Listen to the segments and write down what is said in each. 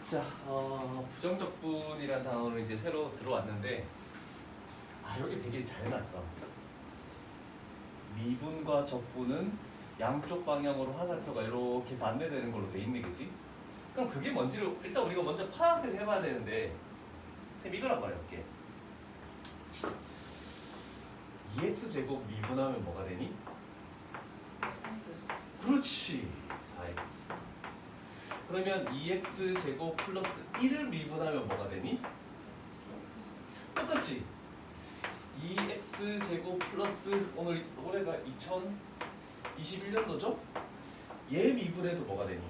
자, 부정적분이라는 단어는 이제 새로 들어왔는데, 여기 되게 잘 해놨어. 미분과 적분은 양쪽 방향으로 화살표가 이렇게 반대되는 걸로 돼 있네, 그지? 그럼 그게 뭔지를 일단 우리가 먼저 파악을 해봐야 되는데, 쌤 이걸 한번 해볼게. 2x제곱 미분하면 뭐가 되니? 그렇지, 4x. 그러면 2x제곱 플러스 1을 미분하면 뭐가 되니? 똑같지? 2x제곱 플러스 올해가 2021년도죠? 얘 미분해도 뭐가 되니?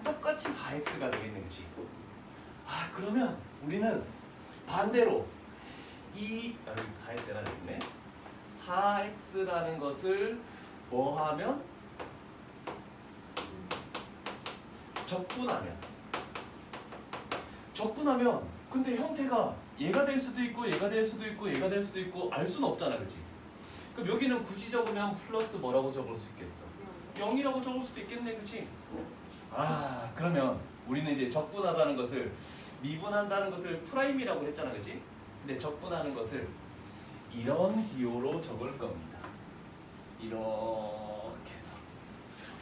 똑같이 4x가 되겠네, 그치? 그러면 우리는 반대로 여기 4x가 되겠네. 4x라는 것을 뭐 하면? 적분하면 근데 형태가 얘가 될 수도 있고 얘가 될 수도 있고 얘가 될 수도 있고 알 수는 없잖아, 그치? 그럼 여기는 굳이 적으면 플러스 뭐라고 적을 수 있겠어? 0이라고 적을 수도 있겠네, 그치? 그러면 우리는 이제 적분하다는 것을 미분한다는 것을 프라임이라고 했잖아, 그치? 근데 적분하는 것을 이런 기호로 적을 겁니다. 이렇게 해서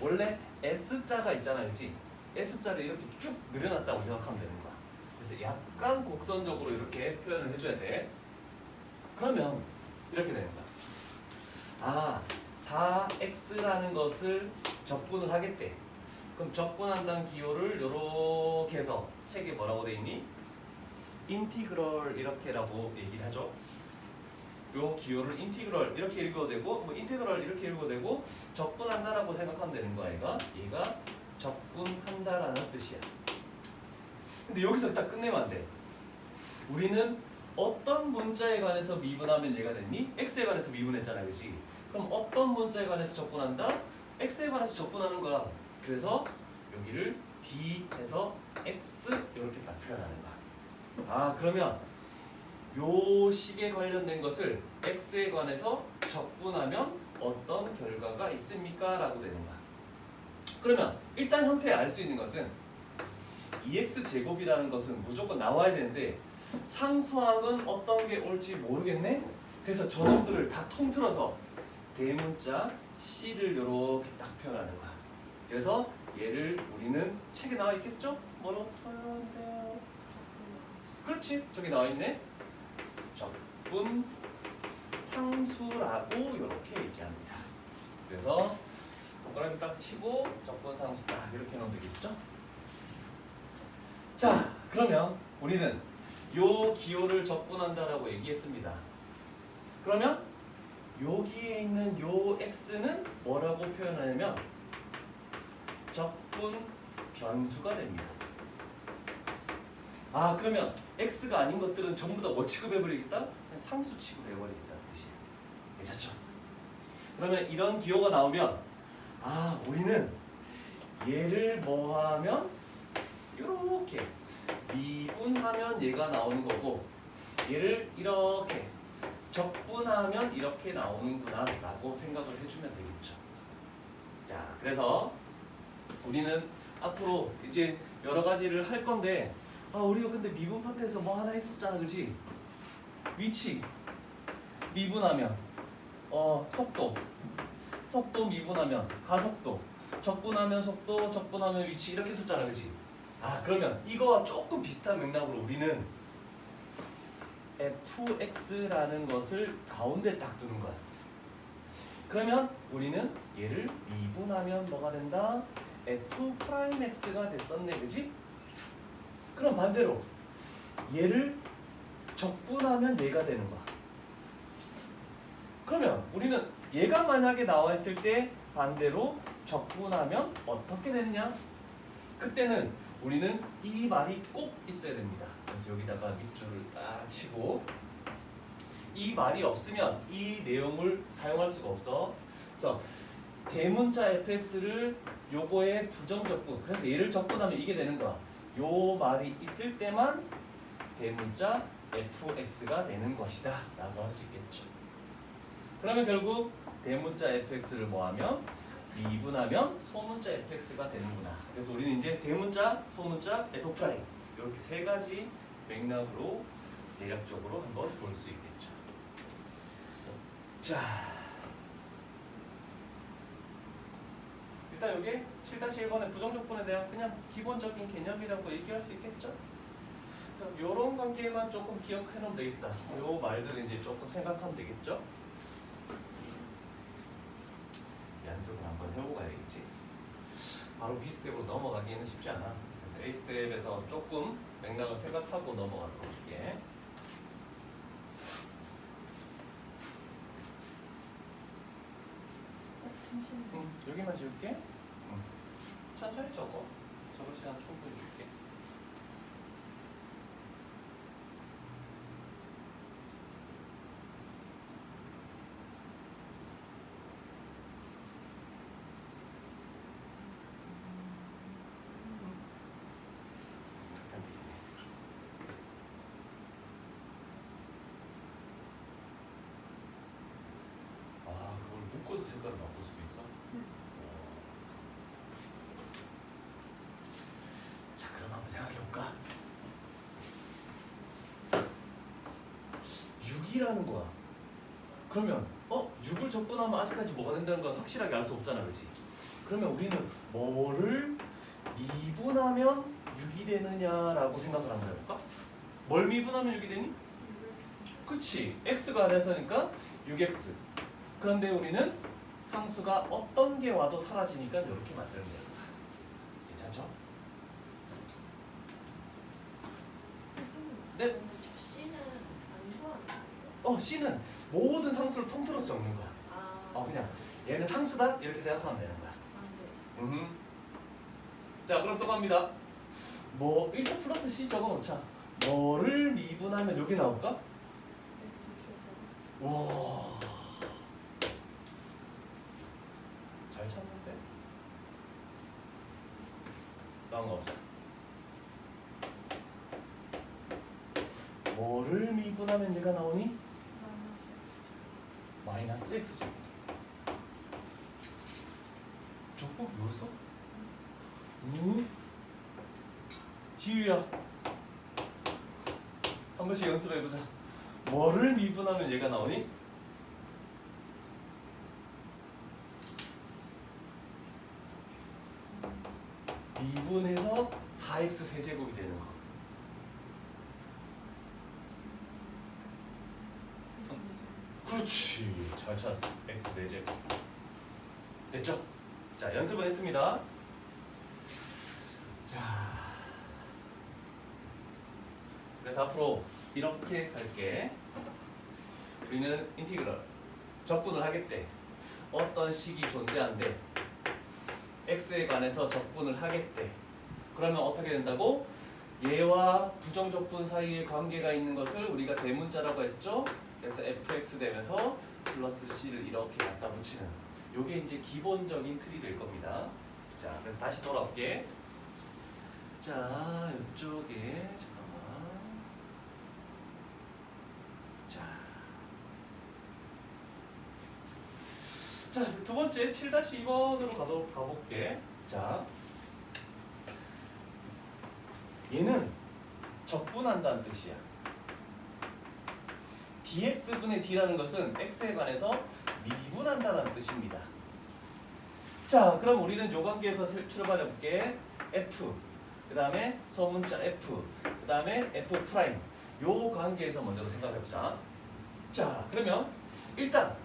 원래 S자가 있잖아, 그치? S자를 이렇게 쭉 늘여놨다고 생각하면 되는 거야. 그래서 약간 곡선적으로 이렇게 표현을 해줘야 돼. 그러면 이렇게 되는 거야. 4x라는 것을 적분을 하겠대. 그럼 적분한다는 기호를 이렇게 해서 책에 뭐라고 돼 있니? 인티그럴 이렇게라고 얘기를 하죠. 요 기호를 인티그럴 이렇게 읽어도 되고 뭐 인테그럴 이렇게 읽어도 되고 적분한다라고 생각하면 되는 거야. 얘가 적분한다라는 뜻이야. 근데 여기서 딱 끝내면 안 돼. 우리는 어떤 문자에 관해서 미분하면 얘가 됐니? x에 관해서 미분했잖아, 그치? 그럼 어떤 문자에 관해서 적분한다? x에 관해서 적분하는 거야. 그래서 여기를 b 해서 x 이렇게 딱 표현하는 거야. 그러면 요 식에 관련된 것을 x에 관해서 적분하면 어떤 결과가 있습니까? 라고 되는 거야. 그러면 일단 형태에 알 수 있는 것은 2x제곱이라는 것은 무조건 나와야 되는데 상수항은 어떤 게 올지 모르겠네? 그래서 저것들을 다 통틀어서 대문자 c를 이렇게 딱 표현하는 거야. 그래서 얘를 우리는 책에 나와 있겠죠? 뭐로 표현돼요? 그렇지, 저기 나와 있네. 적분 상수라고 이렇게 얘기합니다. 그래서 동그라미 딱 치고 적분 상수 딱 이렇게 넣으면 되겠죠? 자, 그러면 우리는 요 기호를 적분한다라고 얘기했습니다. 그러면 여기에 있는 요 x는 뭐라고 표현하냐면 적분 변수가 됩니다. 그러면 x가 아닌 것들은 전부 다 뭐 취급해버리겠다? 그냥 상수 취급해버리겠다는 뜻이에요. 괜찮죠? 그러면 이런 기호가 나오면 우리는 얘를 뭐 하면 이렇게 미분하면 얘가 나오는 거고 얘를 이렇게 적분하면 이렇게 나오는구나 라고 생각을 해주면 되겠죠. 자, 그래서 우리는 앞으로 이제 여러 가지를 할 건데 우리가 근데 미분 파트에서 뭐 하나 했었잖아, 그치? 위치 미분하면 속도 미분하면 가속도, 적분하면 속도, 적분하면 위치 이렇게 했었잖아, 그치? 그러면 이거와 조금 비슷한 맥락으로 우리는 fx라는 것을 가운데 딱 두는 거야. 그러면 우리는 얘를 미분하면 뭐가 된다? f'x가 됐었네, 그치? 그럼 반대로 얘를 적분하면 얘가 되는 거야. 그러면 우리는 얘가 만약에 나와 있을 때 반대로 적분하면 어떻게 되느냐? 그때는 우리는 이 말이 꼭 있어야 됩니다. 그래서 여기다가 밑줄을 치고 이 말이 없으면 이 내용을 사용할 수가 없어. 그래서 대문자 fx를 요거의 부정적분, 그래서 얘를 적분하면 이게 되는 거야. 요 말이 있을 때만 대문자 fx가 되는 것이다 라고 할 수 있겠죠. 그러면 결국 대문자 fx를 뭐하면 미분하면 소문자 fx가 되는구나. 그래서 우리는 이제 대문자, 소문자, f 프라임 이렇게 세 가지 맥락으로 대략적으로 한번 볼 수 있겠죠. 자, 일단 여기 7-1번의 부정적분에 대한 그냥 기본적인 개념이라고 얘기할 수 있겠죠. 그래서 이런 관계만 조금 기억해 놓으면 되겠다. 요 말들을 이제 조금 생각하면 되겠죠. 연습을 한번 해보고 가야겠지. 바로 B 스텝으로 넘어가기는 쉽지 않아. 그래서 A 스텝에서 조금 맥락을 생각하고 넘어가도록 할게. 여기만 지울게. 천천히 적어. 적을 시간 충분히 줄게. 아, 그걸 묶어서 색깔을 바꿀 수도 있어? 자, 그럼 한번 생각해볼까? 6이라는 거야. 그러면 6을 적분하면 아직까지 뭐가 된다는 건 확실하게 알 수 없잖아, 그렇지? 그러면 우리는 뭐를 미분하면 6이 되느냐라고 생각을 한번 해볼까? 뭘 미분하면 6이 되니? 그치, x가 안에서니까 6x. 그런데 우리는 상수가 어떤 게 와도 사라지니까 이렇게 만들면 되는 거야. 괜찮죠? 네? C는 안 좋아하는 C는 모든 상수를 통틀어서 적는 거야. 그냥 얘는 상수다 이렇게 생각하면 되는 거야. 네. 자, 그럼 또 갑니다. 뭐 일단 플러스 C 적어놓자. 뭐를 미분하면 여기 나올까? X 와, 잘 찾는데. 다음 거 보자. 뭐를 미분하면 얘가 나오니? 마이너스 X. 마이너스 X죠. 적법 뭐였어? 지유야, 한 번씩 연습해보자. 뭐를 미분하면 얘가 나오니? 미분해서 4x 세제곱이 되는 거. 그렇지, 잘 찾았어. x 4제곱 됐죠? 자, 연습을 했습니다. 자, 그래서 앞으로 이렇게 갈게. 우리는 인티그럴 적분을 하겠대. 어떤 식이 존재한대. x에 관해서 적분을 하겠대. 그러면 어떻게 된다고? 얘와 부정적분 사이에 관계가 있는 것을 우리가 대문자라고 했죠. 그래서 fx 되면서 플러스 c를 이렇게 갖다 붙이는, 요게 이제 기본적인 틀이 될 겁니다. 자, 그래서 다시 돌아올게. 자, 이쪽에 잠깐만. 자, 두 번째 7-2번으로 가볼게. 자, 얘는 적분한다는 뜻이야. dx분의 d라는 것은 x에 관해서 미분한다는 뜻입니다. 자, 그럼 우리는 요 관계에서 출발해 볼게. f, 그 다음에 소문자 f, 그 다음에 f 프라임. 요 관계에서 먼저 생각해 보자. 자, 그러면 일단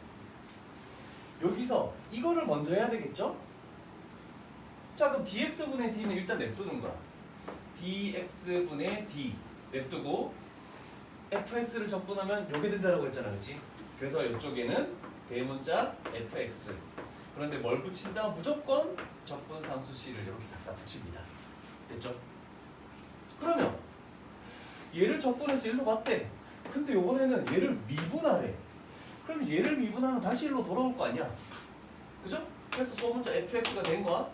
여기서 이거를 먼저 해야 되겠죠? 자, 그럼 dx분의 d는 일단 냅두는 거야. dx분의 d 냅두고 fx를 적분하면 요게 된다라고 했잖아, 그렇지? 그래서 이쪽에는 대문자 fx. 그런데 뭘 붙인다? 무조건 적분상수 c를 이렇게 갖다 붙입니다. 됐죠? 그러면 얘를 적분해서 일로 갔대. 근데 이번에는 얘를 미분하래. 그럼 얘를 미분하면 다시 일로 돌아올 거 아니야? 그죠? 그래서 소문자 fx가 된 거야.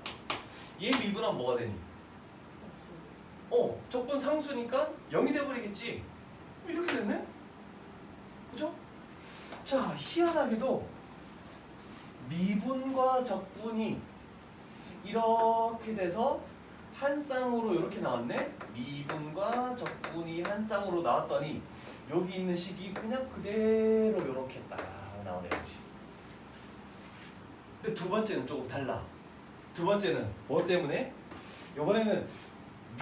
얘 미분하면 뭐가 되니? 적분 상수니까 0이 돼버리겠지. 이렇게 됐네? 그죠? 자, 희한하게도 미분과 적분이 이렇게 돼서 한 쌍으로 이렇게 나왔네. 미분과 적분이 한 쌍으로 나왔더니 여기 있는 식이 그냥 그대로 이렇게 딱 나오네, 그렇지? 근데 두 번째는 조금 달라. 두 번째는 뭐 때문에? 이번에는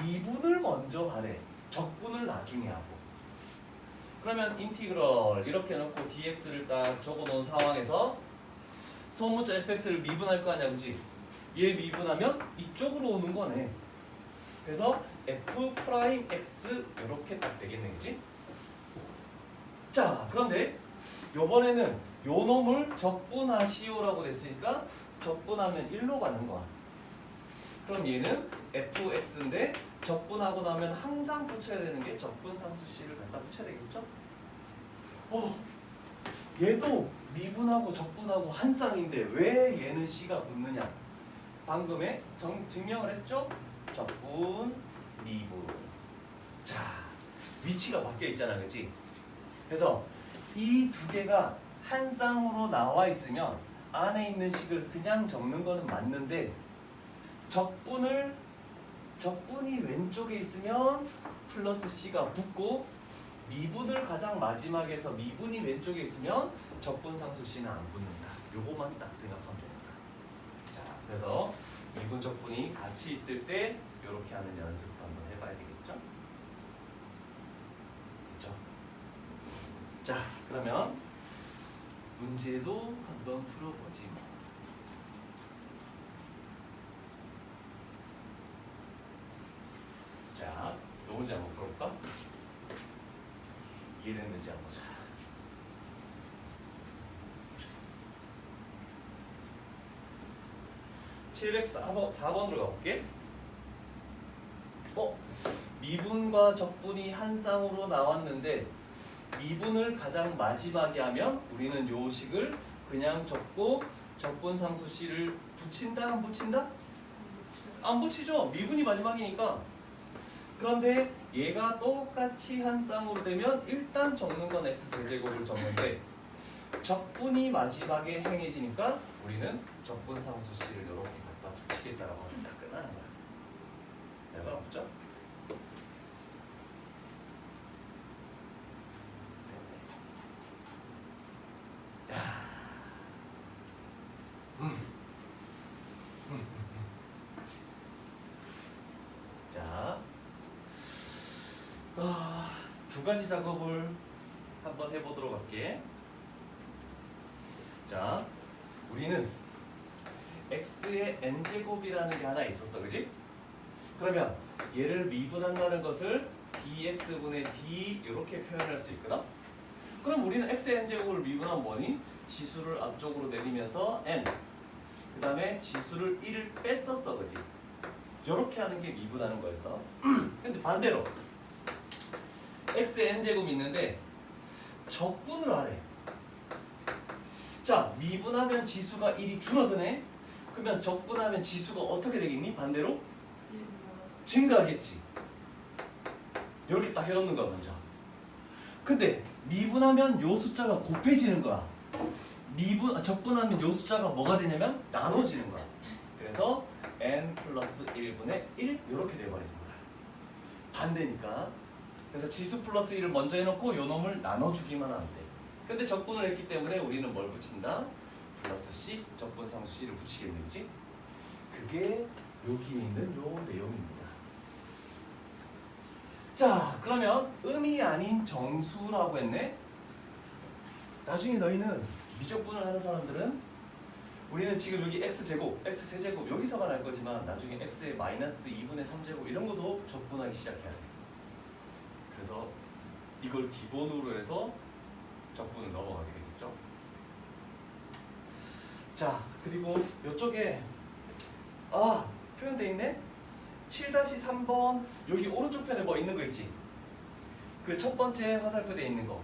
미분을 먼저 하래. 적분을 나중에 하고. 그러면 인티그럴 이렇게 놓고 dx를 딱 적어놓은 상황에서 소문자 fx를 미분할 거 아니야, 그치? 얘 미분하면 이쪽으로 오는 거네. 그래서 f 프라임 x 이렇게 딱 되겠네, 그치? 자, 그런데 요번에는 요 놈을 적분하시오라고 됐으니까 적분하면 1로 가는 거야. 그럼 얘는 fx인데 적분하고 나면 항상 붙여야 되는 게 적분상수 c를 갖다 붙여야 되겠죠? 얘도 미분하고 적분하고 한 쌍인데 왜 얘는 c가 붙느냐? 방금에 증명을 했죠? 적분, 미분. 자, 위치가 바뀌어 있잖아, 그치? 그래서 이 두 개가 한 쌍으로 나와 있으면 안에 있는 식을 그냥 적는 거는 맞는데 적분이 왼쪽에 있으면 플러스 c가 붙고 미분을 가장 마지막에 해서 미분이 왼쪽에 있으면 적분상수 c는 안 붙는다. 요거만 딱 생각하면 됩니다. 자, 그래서 미분 적분이 같이 있을 때 이렇게 하는 연습도 한번 해봐야 되겠죠? 됐죠? 자, 그러면 문제도 한번 풀어보지 뭐. 자, 요 문제 한번 풀어볼까? 이해됐는지 한번 보자. (704번) 4번으로 가볼게. 미분과 적분이 한 쌍으로 나왔는데 미분을 가장 마지막에 하면 우리는 요 식을 그냥 적고 적분상수 c를 붙인다 안 붙인다? 안 붙이죠. 미분이 마지막이니까. 그런데 얘가 똑같이 한 쌍으로 되면 일단 적는 건 x세제곱을 적는데 적분이 마지막에 행해지니까 우리는 적분상수 c를 이렇게 갖다 붙이겠다라고 하면 다 끝나는 거야. 별거 없죠? 자, 두 가지 작업을 한번 해보도록 할게. 자, 우리는 x의 n제곱이라는 게 하나 있었어, 그지? 그러면 얘를 미분한다는 것을 dx분의 d 이렇게 표현할 수 있거든? 그럼 우리는 x의 n제곱을 미분하면 뭐니? 지수를 앞쪽으로 내리면서 n 그 다음에 지수를 1을 뺐었어, 그지? 이렇게 하는 게 미분하는 거였어. 근데 반대로 x의 n제곱이 있는데 적분을 하래. 자, 미분하면 지수가 1이 줄어드네? 그러면 적분하면 지수가 어떻게 되겠니? 반대로? 증가하겠지. 이렇게 딱 해놓는 거야, 먼저. 근데 미분하면 요 숫자가 곱해지는 거야. 적분하면 요 숫자가 뭐가 되냐면 나눠지는 거야. 그래서 n 플러스 1분의 1 이렇게 돼버리는 거야. 반대니까. 그래서 지수 플러스 1을 먼저 해놓고 요 놈을 나눠주기만 하면 돼. 근데 적분을 했기 때문에 우리는 뭘 붙인다? 플러스 c, 적분상수 c를 붙이겠는지? 그게 여기에 있는 요 내용입니다. 자, 그러면 음이 아닌 정수라고 했네? 나중에 너희는 미적분을 하는 사람들은 우리는 지금 여기 x제곱, x세제곱 여기서만 할 거지만 나중에 x의 마이너스 2분의 3제곱 이런 것도 적분하기 시작해야 돼. 그래서 이걸 기본으로 해서 적분을 넘어가게 되겠죠. 자, 그리고 이쪽에 표현돼 있네. 7-3번 여기 오른쪽 편에 뭐 있는 거 있지? 그 첫 번째 화살표에 있는 거.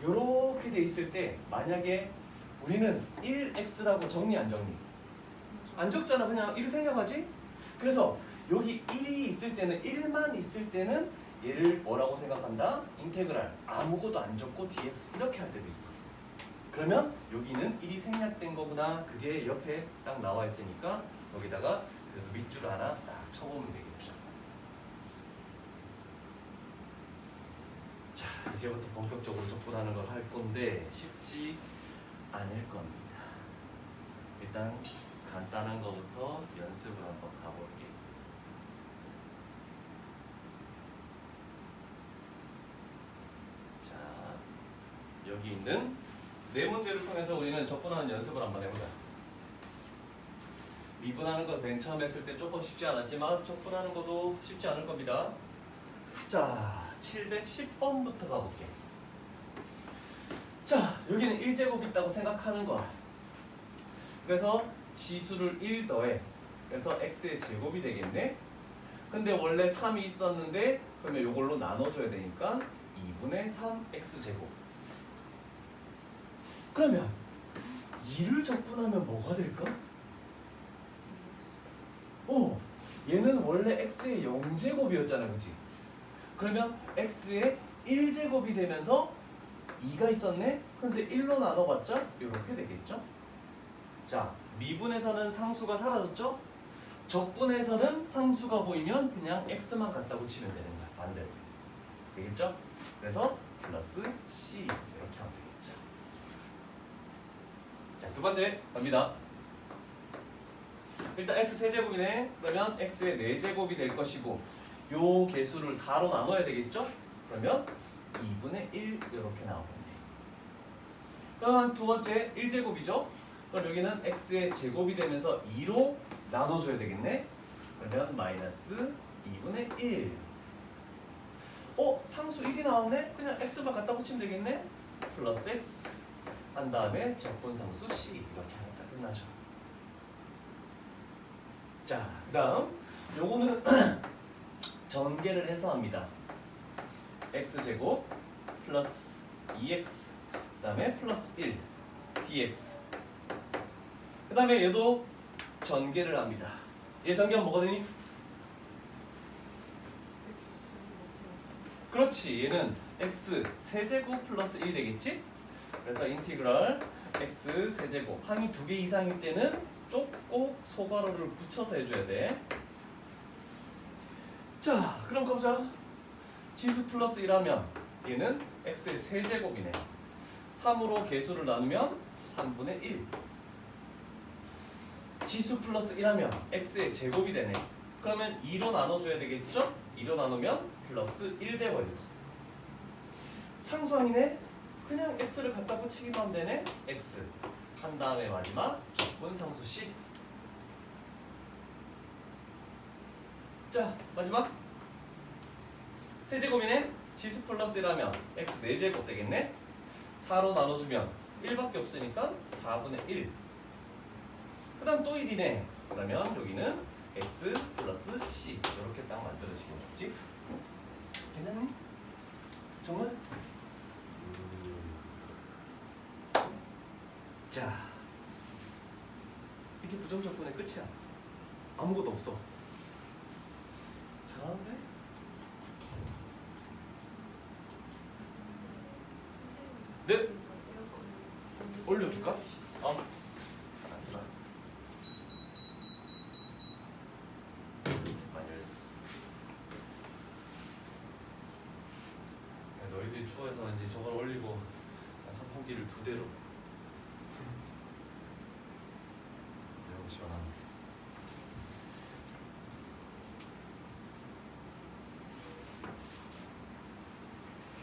요렇게 돼 있을 때 만약에 우리는 1x라고 정리 안 정리? 안 적잖아. 그냥 1 생각하지? 그래서 여기 1이 있을 때는 1만 있을 때는 얘를 뭐라고 생각한다? 인테그랄 아무것도 안 적고 dx 이렇게 할 때도 있어. 그러면 여기는 1이 생략된 거구나. 그게 옆에 딱 나와 있으니까 여기다가 그래도 밑줄 하나 딱 쳐보면 되겠죠. 자, 이제부터 본격적으로 접근하는 걸 할 건데 쉽지 않을 겁니다. 일단 간단한 거부터 연습을 한번 가볼게요. 자, 여기 있는 네 문제를 통해서 우리는 접근하는 연습을 한번 해보자. 미분하는 거 맨 처음 했을 때 조금 쉽지 않았지만 접근하는 것도 쉽지 않을 겁니다. 자, 710번부터 가볼게. 자, 여기는 1제곱 있다고 생각하는 거야. 그래서 지수를 1 더해. 그래서 x의 제곱이 되겠네. 근데 원래 3이 있었는데 그러면 이걸로 나눠줘야 되니까 2분의 3x 제곱. 그러면 2를 적분하면 뭐가 될까? 얘는 원래 x의 0제곱이었잖아, 그치? 그러면 x의 1제곱이 되면서 2가 있었네? 근데 1로 나눠봤자 이렇게 되겠죠? 자, 미분에서는 상수가 사라졌죠? 적분에서는 상수가 보이면 그냥 x만 갖다 붙이면 되는 거야, 반대로. 되겠죠? 그래서 플러스 c 이렇게 하면 되겠죠. 자, 두 번째 갑니다. 일단 x 세제곱이네. 그러면 x의 4제곱이 될 것이고 요 개수를 4로 나눠야 되겠죠? 그러면 2분의 1 이렇게 나오겠네. 그럼 두 번째 1제곱이죠? 그럼 여기는 x의 제곱이 되면서 2로 나눠줘야 되겠네. 그러면 마이너스 2분의 1. 상수 1이 나왔네? 그냥 x만 갖다 붙이면 되겠네. 플러스 x 한 다음에 적분상수 c 이렇게 하면 끝나죠. 자, 그 다음 요거는 전개를 해서 합니다. x제곱 플러스 2x 그 다음에 플러스 1 dx 그 다음에 얘도 전개를 합니다. 얘 전개하면 뭐가 되니? 그렇지, 얘는 x 세제곱 플러스 1이 되겠지? 그래서 인티그럴 x 세제곱 항이 2개 이상일 때는 꼭 소괄호를 붙여서 해줘야 돼. 자, 그럼 가보자. 지수 플러스 1하면 얘는 x의 세제곱이네. 3으로 개수를 나누면 3분의 1. 지수 플러스 1하면 x의 제곱이 되네. 그러면 2로 나눠줘야 되겠죠? 2로 나누면 플러스 1 돼버리고. 상수항이네. 그냥 x를 갖다 붙이기만 하면 되네. x 한 다음에 마지막 적분상수 c. 자, 마지막 세제곱이네. 지수 플러스 1하면 x 4제곱 되겠네. 4로 나눠주면 1밖에 없으니까 4분의 1. 그 다음 또 1이네. 그러면 여기는 x 플러스 c 이렇게 딱 만들어지겠지? 괜찮니? 정말? 자, 이게 부정적분의 끝이야. 아무것도 없어. 잘하는데? 네? 올려줄까? 알았어. 많이 열렸어. 너희들이 추워서 이제 저걸 올리고 선풍기를 2대로. 매우 시원합니다.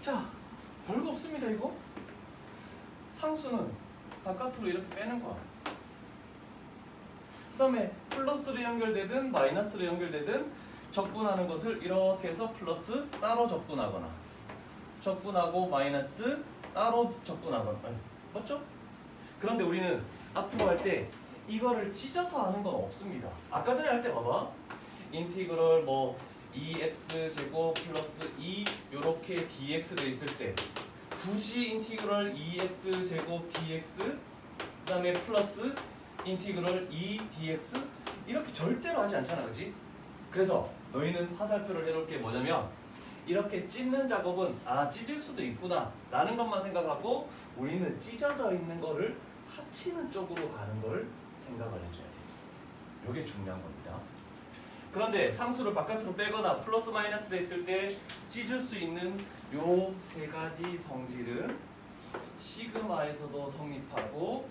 자, 별거 없습니다 이거. 상수는 바깥으로 이렇게 빼는 거야. 그 다음에 플러스로 연결되든 마이너스로 연결되든 적분하는 것을 이렇게 해서 플러스 따로 적분하거나 적분하고 마이너스 따로 적분하거나, 맞죠? 그런데 우리는 앞으로 할 때 이거를 찢어서 하는 건 없습니다. 아까 전에 할 때 봐봐. 인티그럴 뭐 2x 제곱 플러스 2 요렇게 dx 돼 있을 때 굳이 인티그럴 2x 제곱 dx 그 다음에 플러스 인티그럴 2 dx 이렇게 절대로 하지 않잖아, 그치? 그래서 너희는 화살표를 해놓을 게 뭐냐면 이렇게 찢는 작업은 찢을 수도 있구나 라는 것만 생각하고 우리는 찢어져 있는 거를 합치는 쪽으로 가는 걸 생각을 해줘야 돼. 이게 중요한 겁니다. 그런데 상수를 바깥으로 빼거나 플러스 마이너스 됐을 때 찢을 수 있는 요 세 가지 성질은 시그마에서도 성립하고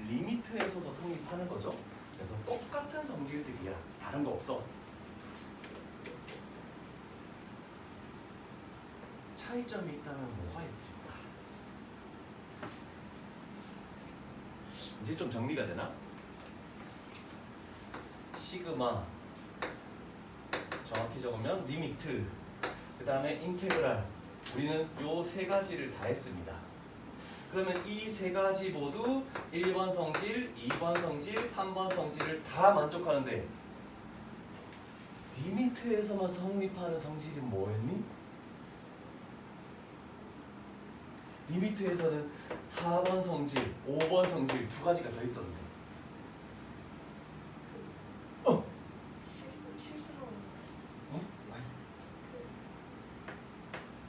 리미트에서도 성립하는 거죠. 그래서 똑같은 성질들이야. 다른 거 없어. 차이점이 있다면 뭐가 있을까? 이제 좀 정리가 되나? 시그마 정확히 적으면 리미트, 그 다음에 인테그랄. 우리는 요 세 가지를 다 했습니다. 그러면 이 세 가지 모두 1번 성질, 2번 성질, 3번 성질을 다 만족하는데 리미트에서만 성립하는 성질이 뭐였니? 리미트에서는 4번 성질, 5번 성질 두 가지가 더 있었는데 실수로 어?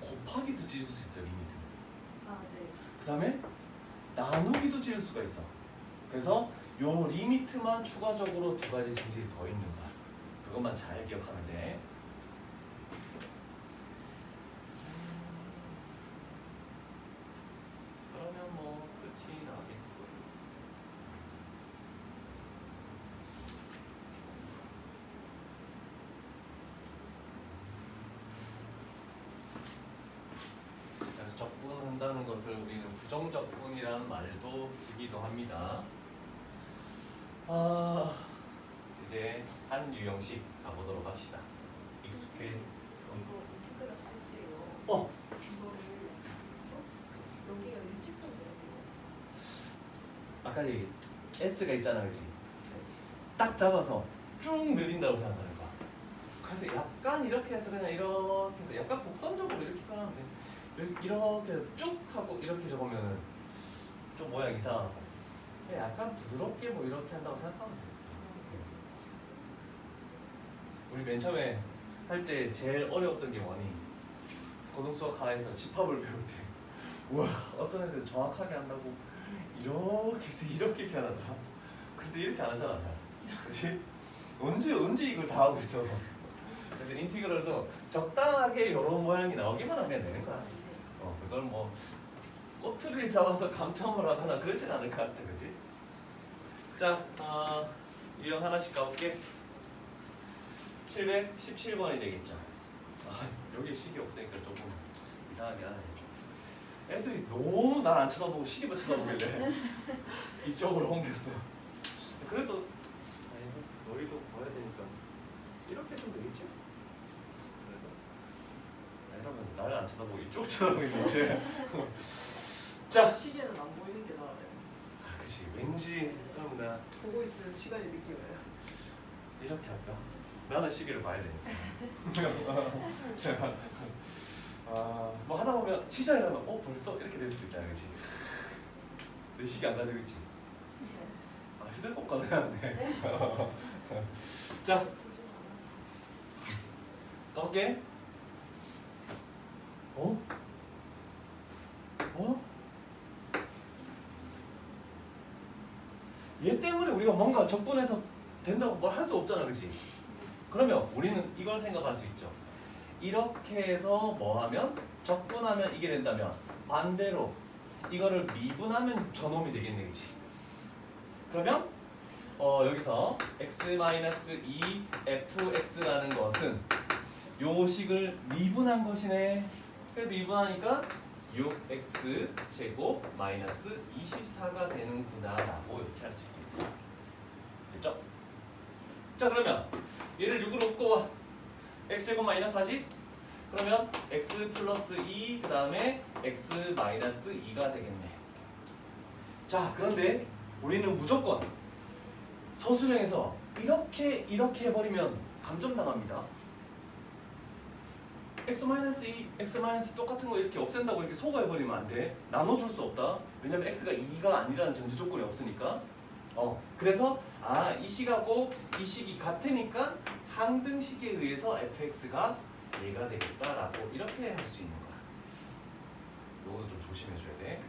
곱하기도 찢을 수 있어 리미트는. 네. 그 다음에 나누기도 찢을 수가 있어. 그래서 요 리미트만 추가적으로 두 가지 성질이 더 있는 거야. 그것만 잘 기억하면 돼. 그러면 뭐 끝이 나겠고. 그래서 적분한다는 것을 우리는 부정적분이라는 말도 쓰기도 합니다. 이제 한 유형씩 가보도록 합시다. 익숙해. 이거 인테그랄 쓸 때요. 어. 이거를 여기가 일직선이라고. 아까 이 S가 있잖아, 그지? 딱 잡아서 쭉 늘린다고 생각하는 거야. 그래서 약간 이렇게 해서 그냥 이렇게 해서 약간 곡선적으로 이렇게 표현하면 돼. 이렇게 해서 쭉 하고 이렇게 적으면은 좀 모양 이상하고 그냥 약간 부드럽게 뭐 이렇게 한다고 생각하면 돼. 우리 맨 처음에 할 때 제일 어려웠던 게 뭐니? 고등수학 하나에서 집합을 배울 때 우와 어떤 애들 정확하게 한다고 이렇게 해서 이렇게 표현하더라. 근데 이렇게 안 하잖아 잘. 그치? 언제 이걸 다 하고 있어. 그래서 인티그럴도 적당하게 이런 모양이 나오기만 하면 되는 거야. 그걸 뭐 꼬투리를 잡아서 감점을 하거나 그러진 않을 것 같아. 그치? 자, 유형 하나씩 가볼게. 717번이 되겠죠. 여기 식이 없으니까 조금 이상하긴 하네. 애들이 너무 날 안 쳐다보고 시계만 쳐다보길래 이쪽으로 옮겼어. 그래도 너희도 봐야 되니까 이렇게 좀 되겠지? 그래도 이러면 나를 안 쳐다보고 이쪽 쳐다보고 있는지. 자, 시계는 안 보이는 게 나아요. 그치 왠지 그럼 나 보고 있으면 시간이 늦게 와요. 이렇게 할까? 나는 시계를 봐야 되니까. 자, 뭐 하다 보면 시작이라면 벌써 이렇게 될 수도 있잖아, 그렇지? 내 시계 안 가지고 있지? 휴대폰 꺼내놨네. 자, 가볼게. 얘 때문에 우리가 뭔가 적분해서 된다고 뭘 할 수 없잖아, 그렇지? 그러면 우리는 이걸 생각할 수 있죠. 이렇게 해서 뭐 하면 적분하면 이게 된다면 반대로 이거를 미분하면 저놈이 되겠네, 그렇지? 그러면 여기서 x-2 fx라는 것은 요 식을 미분한 것이네. 그래서 미분하니까 6x 제곱 마이너스 24가 되는구나 라고 이렇게 할 수 있겠다. 됐죠? 자, 그러면 얘를 6으로 묶어와. x 제곱 마이너스 4지? 그러면 x 플러스 2 그 다음에 x 마이너스 2가 되겠네. 자, 그런데 우리는 무조건 서술형에서 이렇게 해버리면 감점당합니다. x-2, x- 똑같은 거 이렇게 없앤다고 이렇게 소거해버리면 안 돼. 나눠줄 수 없다. 왜냐면 x가 2가 아니라는 전제 조건이 없으니까. 그래서 이 식하고 이 식이 같으니까 항등식에 의해서 fx가 얘가 되겠다라고 이렇게 할 수 있는 거야. 이것도 좀 조심해줘야 돼.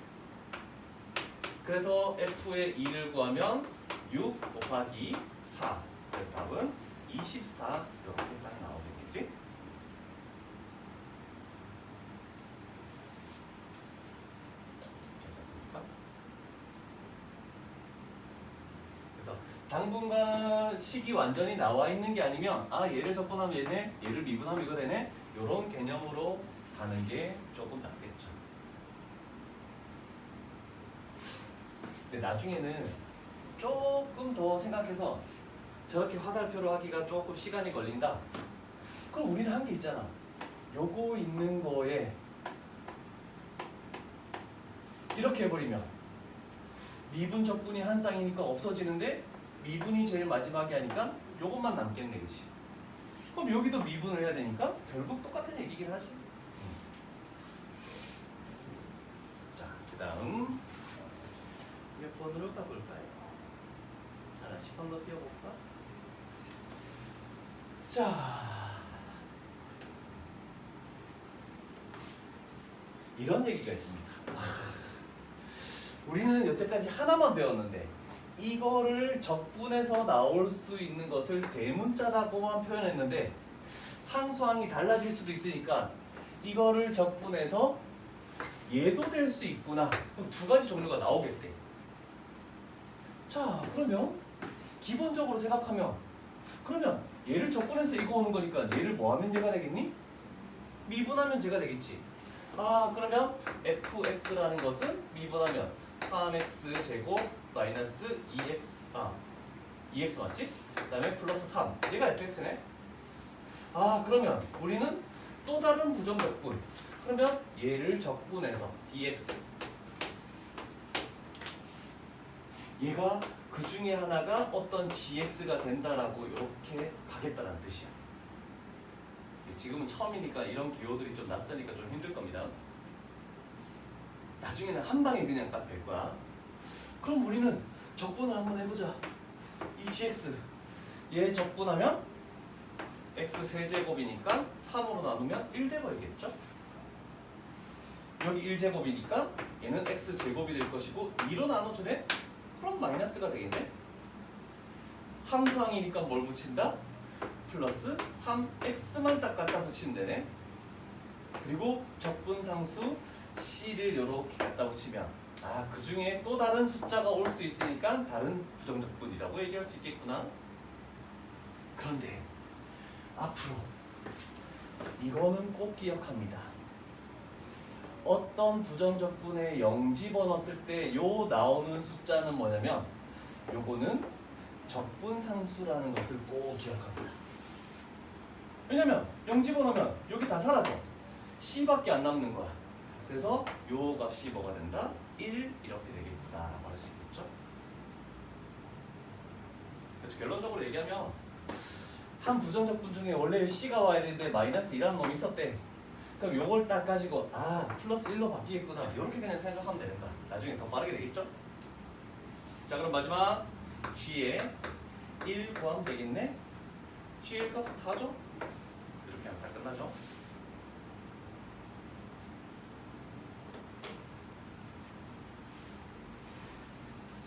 그래서 f의 2를 구하면 6 곱하기 4 그래서 답은 24 이렇게 딱 나오겠지? 괜찮습니까? 그래서 당분간 식이 완전히 나와 있는 게 아니면 아 얘를 적분하면 얘네, 얘를 미분하면 이거 되네 이런 개념으로 가는 게 조금 낫겠죠. 근데 나중에는 조금 더 생각해서 저렇게 화살표로 하기가 조금 시간이 걸린다. 그럼 우리는 한 게 있잖아. 요거 있는 거에 이렇게 해버리면 미분 적분이 한 쌍이니까 없어지는데 미분이 제일 마지막에 하니까 요것만 남겠네, 그치? 그럼 여기도 미분을 해야 되니까 결국 똑같은 얘기긴 하지. 자, 그 다음 몇 번으로 가볼까요? 하나씩 한 번 띄워볼까? 자, 이런 얘기가 있습니다. 우리는 여태까지 하나만 배웠는데 이거를 적분해서 나올 수 있는 것을 대문자라고만 표현했는데 상수항이 달라질 수도 있으니까 이거를 적분해서 얘도 될 수 있구나. 그럼 두 가지 종류가 나오겠대. 자, 그러면 기본적으로 생각하면 그러면 얘를 적분해서 이거 오는 거니까 얘를 뭐 하면 얘가 되겠니? 미분하면 제가 되겠지. 아, 그러면 fx라는 것은 미분하면 3x 제곱 마이너스 2x 맞지? 그 다음에 플러스 3 얘가 fx네. 아, 그러면 우리는 또 다른 부정적분 그러면 얘를 적분해서 dx 얘가 그 중에 하나가 어떤 gx가 된다라고 이렇게 가겠다는 뜻이야. 지금은 처음이니까 이런 기호들이 좀 낯서니까 좀 힘들 겁니다. 나중에는 한 방에 그냥 딱 될 거야. 그럼 우리는 적분을 한번 해보자. 이 gx 얘 적분하면 x 세제곱이니까 3으로 나누면 1 돼버리겠죠? 여기 1제곱이니까 얘는 x 제곱이 될 것이고 2로 나눠주네? 그럼 마이너스가 되겠네? 상수항이니까 뭘 붙인다? 플러스 3x만 딱 갖다 붙이면 되네. 그리고 적분상수 c를 이렇게 갖다 붙이면 아, 그 중에 또 다른 숫자가 올 수 있으니까 다른 부정적분이라고 얘기할 수 있겠구나. 그런데 앞으로 이거는 꼭 기억합니다. 어떤 부정적분에 0 집어넣었을 때 요 나오는 숫자는 뭐냐면 요거는 적분상수라는 것을 꼭 기억합니다. 왜냐면 0 집어넣으면 여기 다 사라져. c밖에 안 남는 거야. 그래서 요 값이 뭐가 된다? 1 이렇게 되겠다라고 할 수 있겠죠. 그래서 결론적으로 얘기하면 한 부정적분 중에 원래 c가 와야 되는데 마이너스 1이라는 놈이 있었대. 그럼 요걸 딱 가지고 아 플러스 1로 바뀌겠구나 이렇게 그냥 생각하면 되는 거야. 나중에 더 빠르게 되겠죠. 자, 그럼 마지막 g의 1 구하면 되겠네. g 1 값은 4죠? 이렇게 하면 다 끝나죠.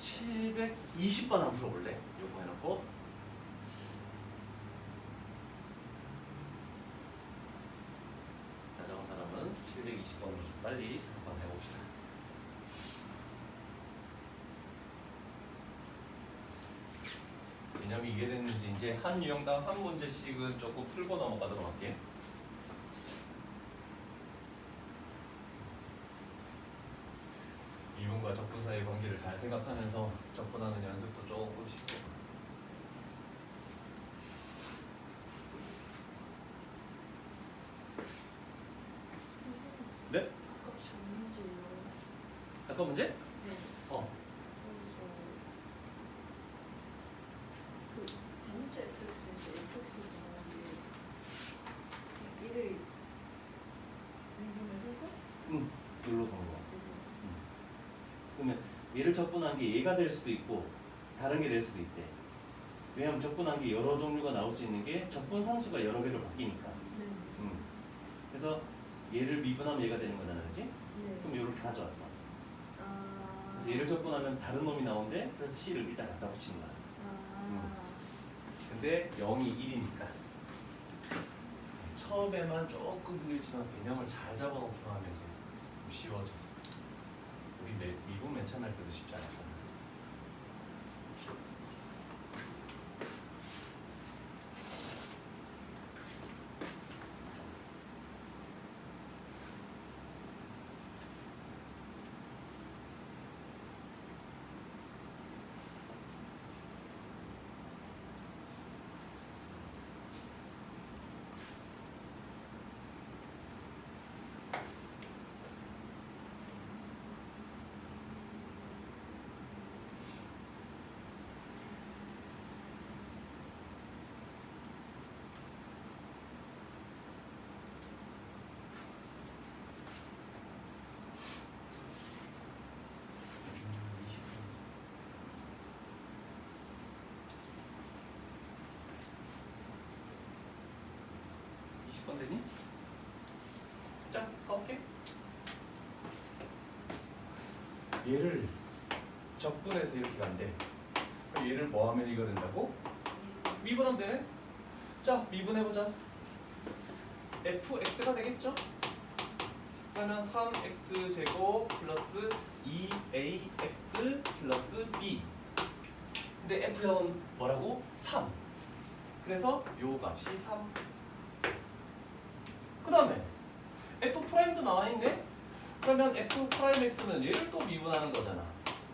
(720번) 한번 풀어볼래? 요거 해놓고 가져온 사람은 720번으로 좀 빨리 한번 해봅시다. 개념이 이해됐는지 이제 한 유형당 한 문제씩은 조금 풀고 넘어가도록 할게. 미분과 적분 사이의 관계를 잘 생각하면서 적분하는 연습도 조금씩 해봐. 네? 아까 전문제요. 아까 문제? 네. 어. 그 단문자 fx인데 fx가 나오는데 1을 미분을 해서 응. 여기로 가는 거. 그러면 얘를 적분한 게 얘가 될 수도 있고 다른 게 될 수도 있대. 왜냐면 적분한 게 여러 종류가 나올 수 있는 게 적분 상수가 여러 개로 바뀌니까. 네. 그래서 얘를 미분하면 얘가 되는 거잖아, 그렇지? 네. 그럼 이렇게 가져왔어. 아. 그래서 얘를 적분하면 다른 놈이 나오는데 그래서 c를 일단 갖다 붙이는 거야. 아. 근데 0이 1이니까 처음에만 조금 힘들지만 개념을 잘 잡아놓기만 하면 이제 좀 쉬워져. 우리 미분 맨 처음 할 때도 쉽지 않았잖아. 번 되니? 자, 가볼게. 얘를 적분해서 이렇게 간대. 그럼 얘를 뭐 하면 이거 된다고? 미분하면 되네? 자, 미분해보자. fx가 되겠죠? 그러면 3x제곱 플러스 2ax 플러스 b. 근데 f형은 뭐라고? 3. 그래서 요 값이 3. 그 다음에 f'도 나와있네? 그러면 f'x는 얘를 또 미분하는 거잖아.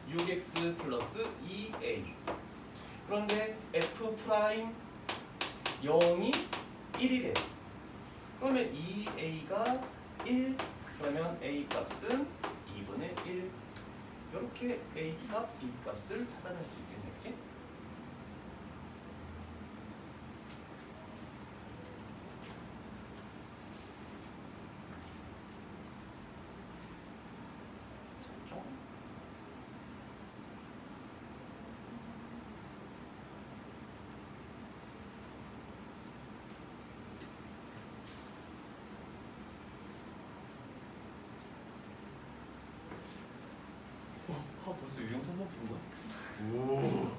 6x 플러스 2a. 그런데 f'0이 1이래. 그러면 2a가 1. 그러면 a 값은 2분의 1. 이렇게 a 값, b 값을 찾아낼 수 있겠네, 그치? 벌써 유형 3번 푼 거야? 오,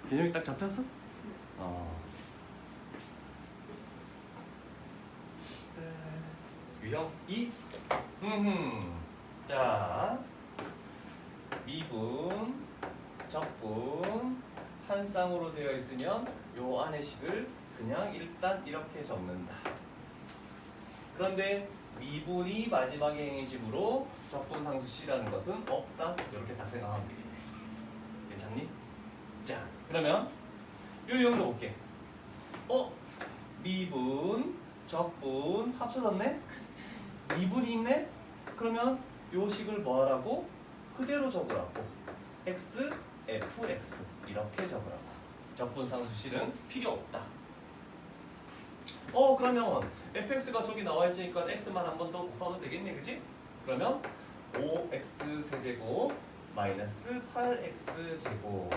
개념이 딱 잡혔어? 유형 2. 자, 미분, 적분 한 쌍으로 되어 있으면 요 안의 식을 그냥 일단 이렇게 적는다. 그런데 미분이 마지막에 행해지므로 적분 상수 C라는 것은 없다. 이렇게 딱 생각하면 되겠네. 괜찮니? 자, 그러면 요 유형도 볼게. 미분, 적분 합쳐졌네? 미분이 있네? 그러면 요 식을 뭐 하라고? 그대로 적으라고. x, fx 이렇게 적으라고. 적분 상수 C는 필요 없다. 그러면 fx가 저기 나와 있으니까 x만 한 번 더 곱하면 되겠네, 그지? 그러면 5x 세제곱 마이너스 8x 제곱.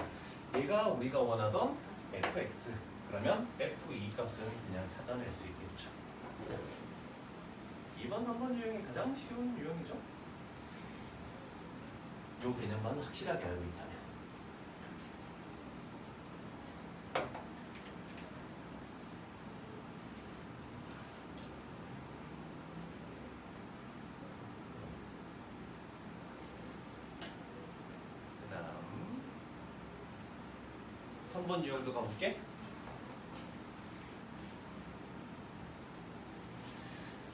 얘가 우리가 원하던 fx. 그러면 f2 값은 그냥 찾아낼 수 있겠죠. 2번, 3번 유형이 가장 쉬운 유형이죠. 요 개념만 확실하게 알고 있다면. 그다음 3번 유형도 가볼게.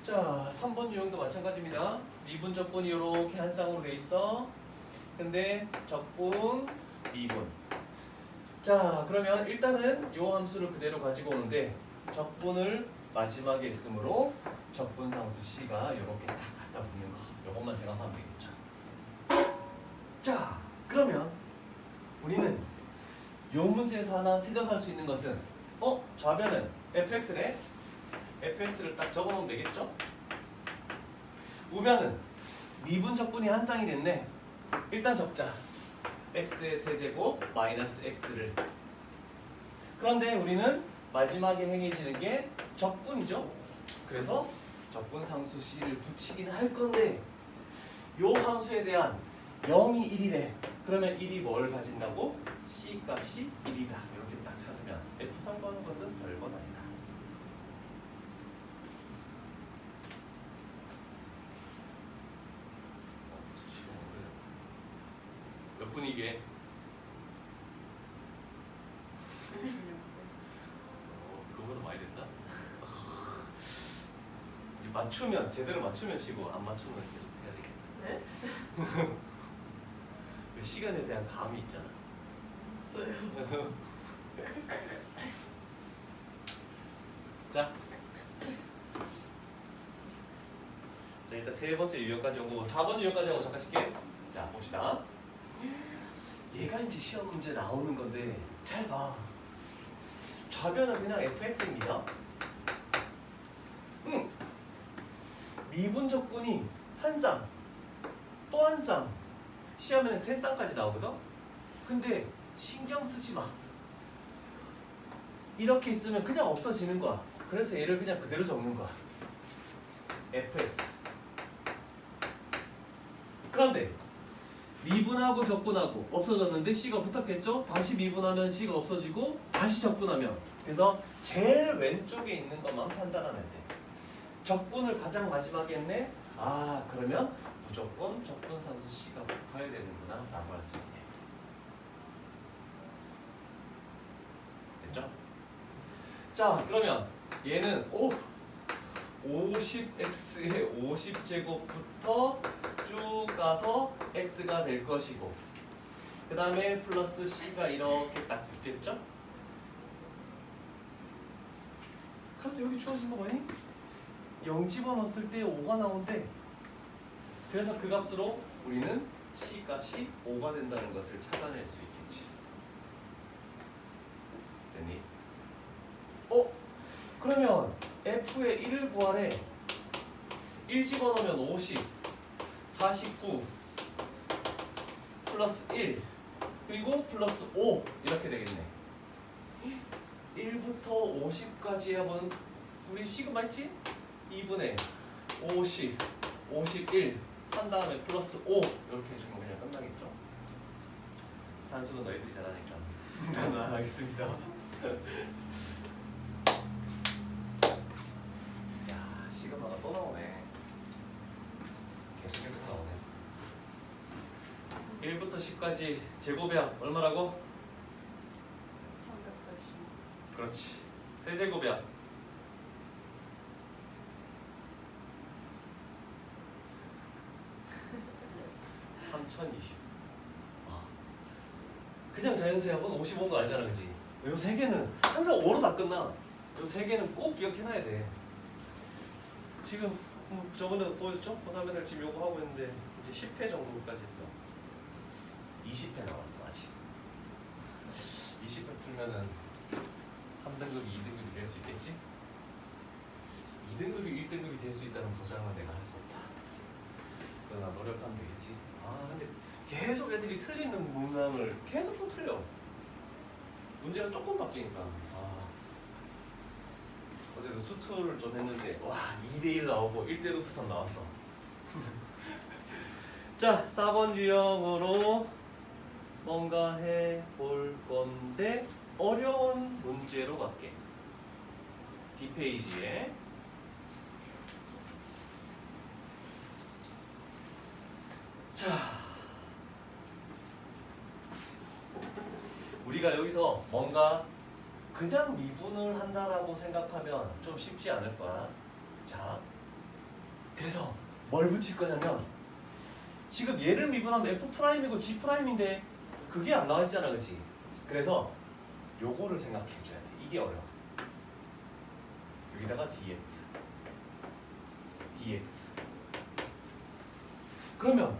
자, 3번 유형도 마찬가지입니다. 미분 적분이 이렇게 한 쌍으로 돼 있어. 근데 적분, 미분. 자, 그러면 일단은 요 함수를 그대로 가지고 오는데 적분을 마지막에 있으므로 적분 상수 C가 이렇게 딱 갖다 붙는 거. 요것만 생각하면 되겠죠. 자, 그러면 우리는 요 문제에서 하나 생각할 수 있는 것은 좌변은 fx래. fx를 딱 적어놓으면 되겠죠? 우변은 미분 적분이 한 쌍이 됐네. 일단 적자. x의 세제곱 마이너스 x를. 그런데 우리는 마지막에 행해지는 게 적분이죠. 그래서 적분 상수 C를 붙이긴 할 건데 요 함수에 대한 0이 1이래. 그러면 1이 뭘 가진다고? C 값이 1이다. 이렇게 딱 찾으면 F 선거하는 것은 별건 아니다. 몇 분이게? 그거보다 많이 됐나? 이제 맞추면 제대로 맞추면 치고 안 맞추면 계속 해야 되겠다. 네? 그 시간에 대한 감이 있잖아. 없어요. 자, 일단 세 번째 유형까지 오고 4번 유형까지 하고 잠깐 쉴게. 자, 봅시다. 얘가 이제 시험 문제 나오는 건데 잘 봐. 좌변은 그냥 fx입니다. 미분 적분이 한 쌍, 또 한 쌍. 시험에는 세 쌍까지 나오거든. 근데 신경 쓰지 마. 이렇게 있으면 그냥 없어지는 거야. 그래서 얘를 그냥 그대로 적는 거야. fx. 그런데 미분하고 적분하고 없어졌는데 c가 붙었겠죠? 다시 미분하면 c가 없어지고 다시 적분하면, 그래서 제일 왼쪽에 있는 것만 판단하면 돼. 적분을 가장 마지막에 했네? 아, 그러면 무조건 적분상수 c가 붙어야 되는구나 라고 할 수 있네. 됐죠? 자, 그러면 얘는 50x의 50제곱부터 쭉 가서 x가 될 것이고, 그 다음에 플러스 c가 이렇게 딱 붙겠죠? 그래서 여기 주어진 거 뭐니? 0 집어넣었을 때 5가 나온대. 그래서 그 값으로 우리는 c 값이 5가 된다는 것을 찾아낼 수 있겠지. 됐니? 그러면 f의 1을 구하래. 1 집어넣으면 50, 49 플러스 1 그리고 플러스 5 이렇게 되겠네. 1부터 50까지 하면 우리 시그마 있지? 2분의 50, 51 한 다음에 플러스 5 이렇게 해주면 그냥 끝나겠죠? 산수는 너희들이 잘하니까 나는 안 하겠습니다. 야, 시그마가 또 나오네. 계속 나오네. 1부터 10까지 제곱이야. 얼마라고? 380. 그렇지. 세제곱이야. 3020. 그냥 자연수하고는 55인 거 알잖아, 그지? 요 세 개는 항상 5로 다 끝나. 요 세 개는 꼭 기억해놔야 돼. 지금 저번에 보여줬죠? 고사변을 지금 요거 하고 있는데 이제 10회 정도까지 했어. 20회 나왔어 아직. 20회 풀면은 3등급이 2등급이 될 수 있겠지? 2등급이 1등급이 될 수 있다는 보장은 내가 할 수 없다. 그러나 노력하면 되겠지. 아, 근데 계속 애들이 틀리는 문항을 계속 또 틀려. 문제가 조금 바뀌니까. 어제도 수투를 좀 했는데 와, 2대1 나오고 1대 루트선 나왔어. 자, 4번 유형으로 뭔가 해볼 건데 어려운 문제로 갈게. 뒷페이지에 자, 우리가 여기서 뭔가 그냥 미분을 한다라고 생각하면 좀 쉽지 않을 거야. 자, 그래서 뭘 붙일 거냐면 지금 얘를 미분하면 F'이고 G'인데 그게 안 나와 있잖아, 그치? 그래서 요거를 생각해 줘야 돼. 이게 어려워. 여기다가 dx 그러면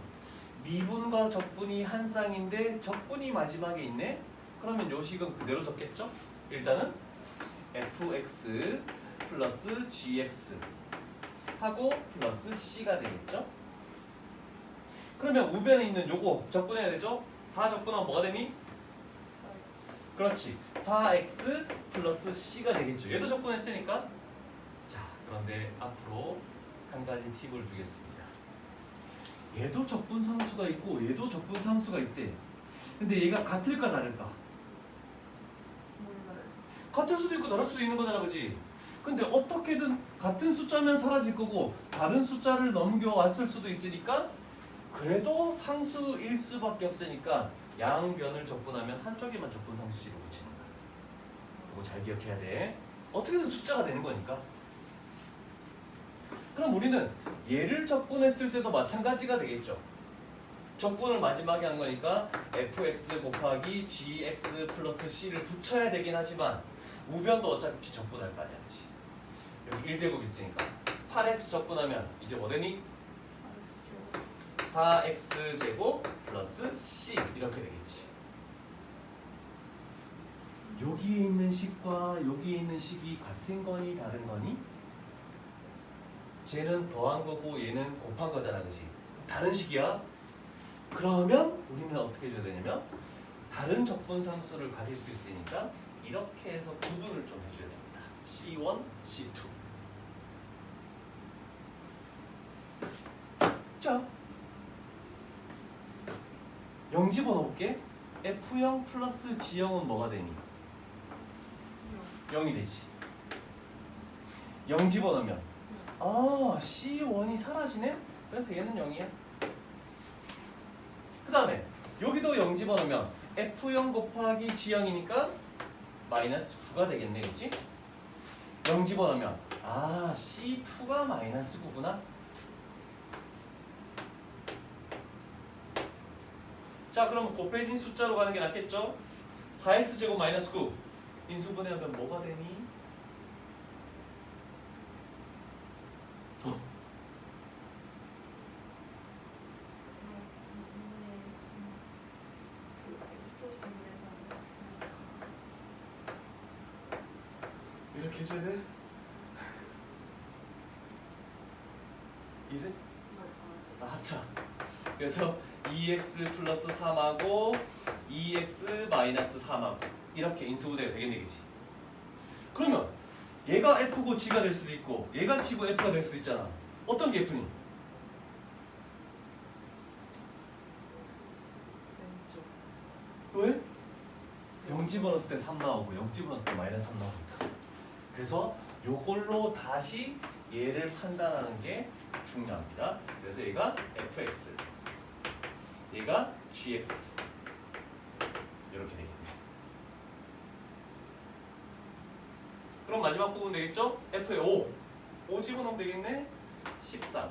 미분과 적분이 한 쌍인데 적분이 마지막에 있네? 그러면 요 식은 그대로 적겠죠? 일단은 fx 플러스 gx 하고 플러스 c가 되겠죠? 그러면 우변에 있는 요거 적분해야 되죠? 4 적분하면 뭐가 되니? 그렇지. 4x 플러스 c가 되겠죠. 얘도 적분했으니까. 자, 그런데 앞으로 한 가지 팁을 주겠습니다. 얘도 적분상수가 있고 얘도 적분상수가 있대. 근데 얘가 같을까 다를까? 몰라요. 같을 수도 있고 다를 수도 있는 거잖아, 그지? 근데 어떻게든 같은 숫자면 사라질 거고 다른 숫자를 넘겨왔을 수도 있으니까 그래도 상수일 수밖에 없으니까 양변을 적분하면 한쪽에만 적분상수식을 붙이는 거야. 이거 잘 기억해야 돼. 어떻게든 숫자가 되는 거니까. 그럼 우리는 얘를 적분했을 때도 마찬가지가 되겠죠. 적분을 마지막에 한 거니까 fx 곱하기 gx 플러스 c를 붙여야 되긴 하지만 우변도 어차피 적분할 거 아니야, 그치? 여기 1제곱 있으니까 8x 적분하면 이제 뭐 되니? 4x제곱 플러스 c 이렇게 되겠지. 여기에 있는 식과 여기에 있는 식이 같은 거니 다른 거니? 쟤는 더한 거고 얘는 곱한 거잖아, 그치? 다른 식이야. 그러면 우리는 어떻게 해줘야 되냐면 다른 적분상수를 가질 수 있으니까 이렇게 해서 구분을 좀 해줘야 됩니다. C1, C2. 자, 0 집어넣을게. F0 플러스 G0은 뭐가 되니? 0이 되지. 0 집어넣으면 아, C1이 사라지네? 그래서 얘는 0이야. 그 다음에 여기도 0 집어넣으면 F0 곱하기 G0이니까 마이너스 9가 되겠네, 그치? 0 집어넣으면 아, C2가 마이너스 9구나. 자, 그럼 곱해진 숫자로 가는 게 낫겠죠? 4x제곱 마이너스 9 인수분해하면 뭐가 되니? 이렇게 해줘야 돼? 이래? 아, 합쳐. 그래서 2x 플러스 3하고 2x 마이너스 3하고 이렇게 인수분해가 되겠네, 그치? 그러면 얘가 f고 g가 될 수도 있고 얘가 g고 f가 될 수도 있잖아. 어떤 게 f니? 왼쪽. 왜? 0 집어넣었을 때 3 나오고 0 집어넣었을 때 마이너스 3 나오니까. 그래서 요걸로 다시 얘를 판단하는 게 중요합니다. 그래서 얘가 fx, 얘가 gx 이렇게 되겠네. 그럼 마지막 부분 되겠죠? f에 5 집어넣으면 되겠네. 13.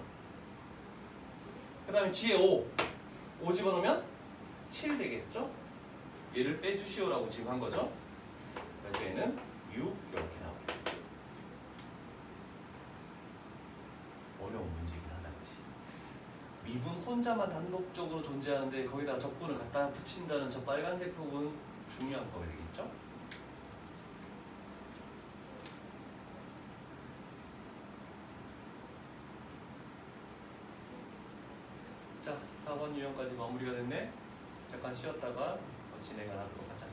그 다음에 g에 5 집어넣으면 7 되겠죠? 얘를 빼주시오라고 지금 한 거죠. 그래서 얘는 6 이렇게 나오고. 어려운 문제긴 하다, 그치? 미분 혼자만 단독적으로 존재하는데 거기다가 적분을 갖다 붙인다는 저 빨간색 부분 중요한 거가 되겠죠? 자, 4번 유형까지 마무리가 됐네. 잠깐 쉬었다가 진행을 하도록 하자.